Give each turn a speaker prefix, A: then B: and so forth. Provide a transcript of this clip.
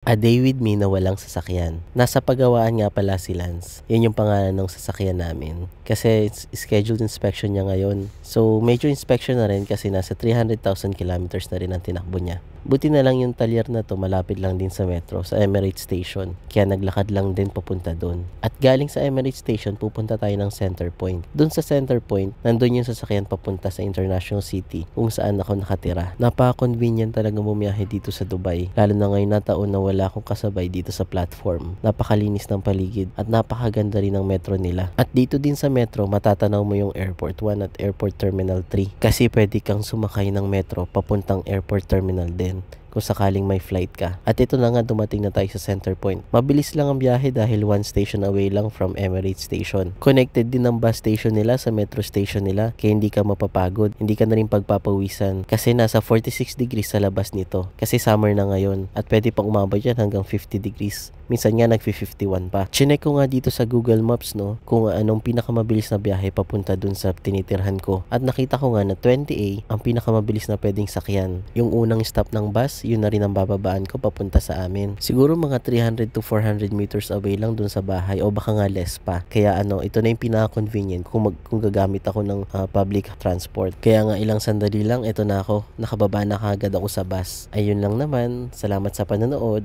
A: A Day With Me na walang sasakyan. Nasa pagawaan nga pala si Lance. Yun yung pangalan ng sasakyan namin. Kasi scheduled inspection niya ngayon. So, major inspection na rin kasi nasa 300,000 kilometers na rin ang tinakbo niya. Buti na lang yung talyer na to malapit lang din sa metro, sa Emirates Station. Kaya naglakad lang din papunta doon. At galing sa Emirates Station, pupunta tayo ng Center Point. Doon sa Center Point, nandun yung sasakyan papunta sa International City kung saan ako nakatira. Napaka-convenient talaga bumiyahe dito sa Dubai. Lalo na ngayon na taon na wala akong kasabay dito sa platform. Napakalinis ng paligid at napakaganda rin ng metro nila. At dito din sa metro, matatanaw mo yung Airport 1 at Airport Terminal 3 kasi pwede kang sumakay ng metro papuntang Airport Terminal din kung sakaling may flight ka. At ito na nga, dumating na tayo sa Center Point. Mabilis lang ang biyahe dahil one station away lang from Emirates Station. Connected din ang bus station nila sa metro station nila kaya hindi ka mapapagod, hindi ka na rin pagpapawisan kasi nasa 46 degrees sa labas nito kasi summer na ngayon at pwede pang umabot yan hanggang 50 degrees. Minsan nga nag-51 pa. Chinek ko nga dito sa Google Maps kung anong pinakamabilis na biyahe papunta dun sa tinitirhan ko. At nakita ko nga na 20A ang pinakamabilis na pwedeng sakyan. Yung unang stop ng bus, yun na rin ang bababaan ko papunta sa amin. Siguro mga 300 to 400 meters away lang dun sa bahay o baka nga less pa. Kaya ito na yung pinaka-convenient kung gagamit ako ng public transport. Kaya nga ilang sandali lang, ito na ako. Nakababa na kagad ako sa bus. Ayun lang naman. Salamat sa panonood.